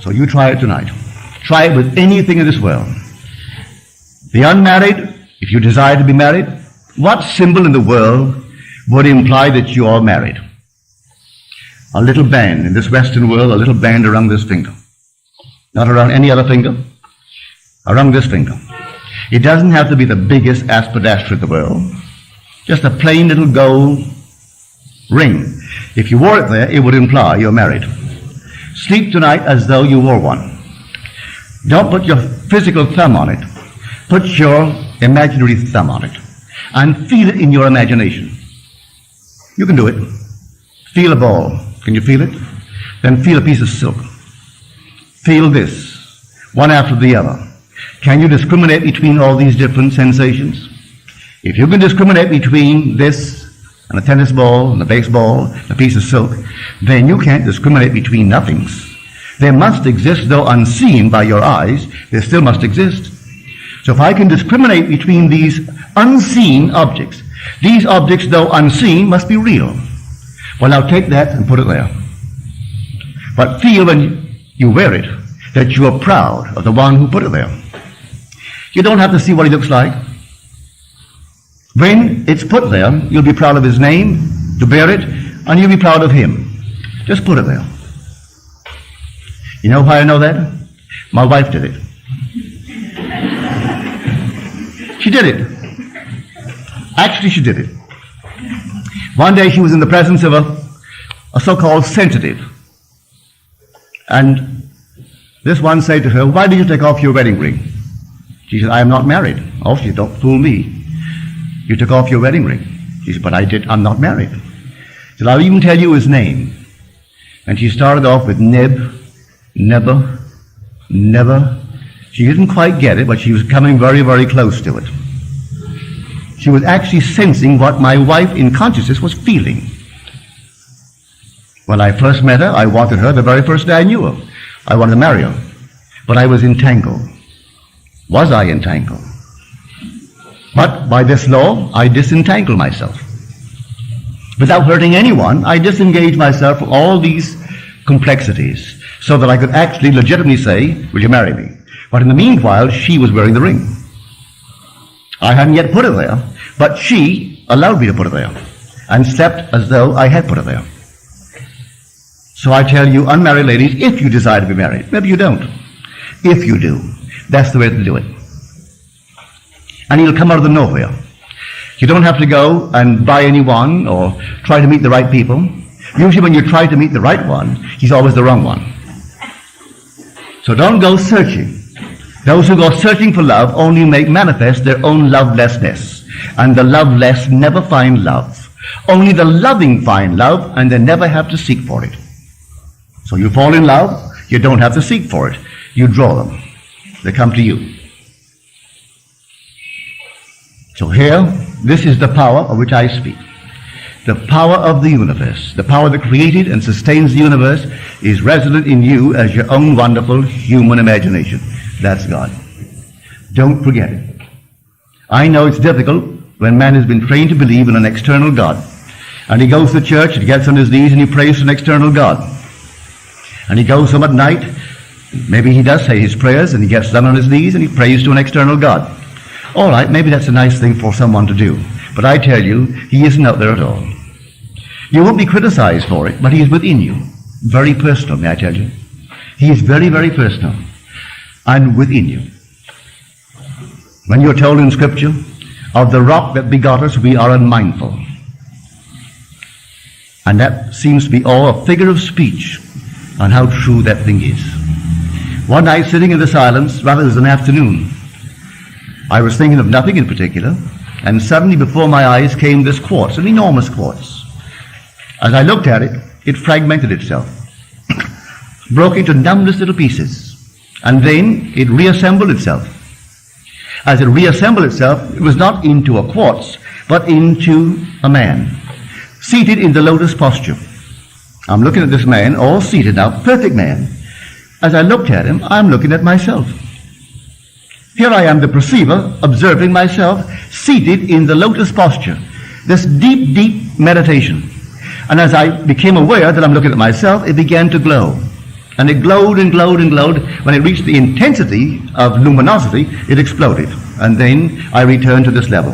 So you try it tonight. Try it with anything in this world. The unmarried, if you desire to be married, what symbol in the world would imply that you are married? A little band in this Western world, a little band around this finger. Not around any other finger, around this finger. It doesn't have to be the biggest aspidastra in the world. Just a plain little gold ring. If you wore it there, it would imply you're married. Sleep tonight as though you wore one. Don't put your physical thumb on it. Put your imaginary thumb on it. And feel it in your imagination. You can do it. Feel a ball. Can you feel it? Then feel a piece of silk. Feel this, one after the other. Can you discriminate between all these different sensations? If you can discriminate between this and a tennis ball and a baseball and a piece of silk, then you can't discriminate between nothings. They must exist, though unseen by your eyes, they still must exist. So if I can discriminate between these unseen objects, these objects, though unseen, must be real. Well, now take that and put it there. But feel when you wear it that you are proud of the one who put it there. You don't have to see what he looks like. When it's put there, you'll be proud of his name, to bear it, and you'll be proud of him. Just put it there. You know why I know that? My wife did it. She did it. Actually, she did it. One day she was in the presence of a so-called sensitive. And this one said to her, "Why did you take off your wedding ring?" She said, "I am not married." "Oh," she said, "don't fool me. You took off your wedding ring." She said, "But I'm not married." She said, "I'll even tell you his name." And she started off with Neb, Never, Never. She didn't quite get it, but she was coming very, very close to it. She was actually sensing what my wife in consciousness was feeling. When I first met her, I wanted her the very first day I knew her. I wanted to marry her. But I was entangled. Was I entangled? But by this law, I disentangled myself. Without hurting anyone, I disengaged myself from all these complexities so that I could actually legitimately say, "Will you marry me?" But in the meanwhile, she was wearing the ring. I hadn't yet put it there, but she allowed me to put it there and slept as though I had put it there. So I tell you, unmarried ladies, if you desire to be married, maybe you don't. If you do, that's the way to do it. And it'll come out of the nowhere. You don't have to go and buy anyone or try to meet the right people. Usually when you try to meet the right one, he's always the wrong one. So don't go searching. Those who go searching for love only make manifest their own lovelessness. And the loveless never find love. Only the loving find love, and they never have to seek for it. So you fall in love, you don't have to seek for it. You draw them. They come to you. So here, this is the power of which I speak. The power of the universe, the power that created and sustains the universe, is resident in you as your own wonderful human imagination. That's God. Don't forget it. I know it's difficult when man has been trained to believe in an external God. And he goes to church and gets on his knees and he prays to an external God. And he goes home at night, maybe he does say his prayers, and he gets down on his knees and he prays to an external God. All right, maybe that's a nice thing for someone to do. But I tell you, he isn't out there at all. You won't be criticized for it, but he is within you. Very personal, may I tell you. He is very, very personal. And within you. When you're told in Scripture, of the rock that begot us, we are unmindful. And that seems to be all a figure of speech on how true that thing is. One night, sitting in the silence, rather it was an afternoon, I was thinking of nothing in particular, and suddenly before my eyes came this quartz, an enormous quartz. As I looked at it, it fragmented itself, broke into numberless little pieces, and then it reassembled itself. As it reassembled itself, it was not into a quartz, but into a man, seated in the lotus posture. I'm looking at this man, all seated now, perfect man. As I looked at him, I'm looking at myself. Here I am, the perceiver, observing myself, seated in the lotus posture. This deep, deep meditation. And as I became aware that I'm looking at myself, it began to glow. And it glowed and glowed and glowed. When it reached the intensity of luminosity, it exploded. And then I returned to this level.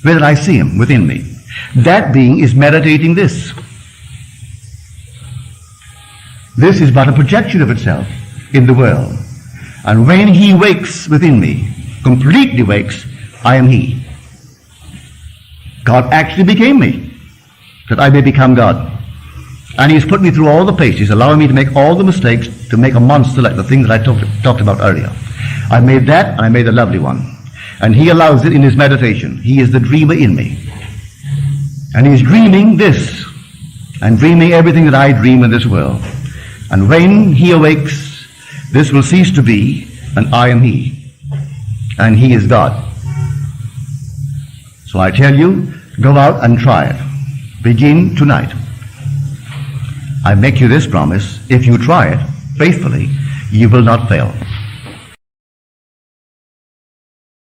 Where did I see him? Within me. That being is meditating this. This is but a projection of itself in the world. And when he wakes within me, completely wakes, I am he. God actually became me, that I may become God. And he's put me through all the paces, allowing me to make all the mistakes, to make a monster like the thing that I talked about earlier. I made that, and I made a lovely one. And he allows it in his meditation. He is the dreamer in me. And he's dreaming this, and dreaming everything that I dream in this world. And when he awakes, this will cease to be, and I am he. And he is God. So I tell you, go out and try it. Begin tonight. I make you this promise, if you try it faithfully, you will not fail.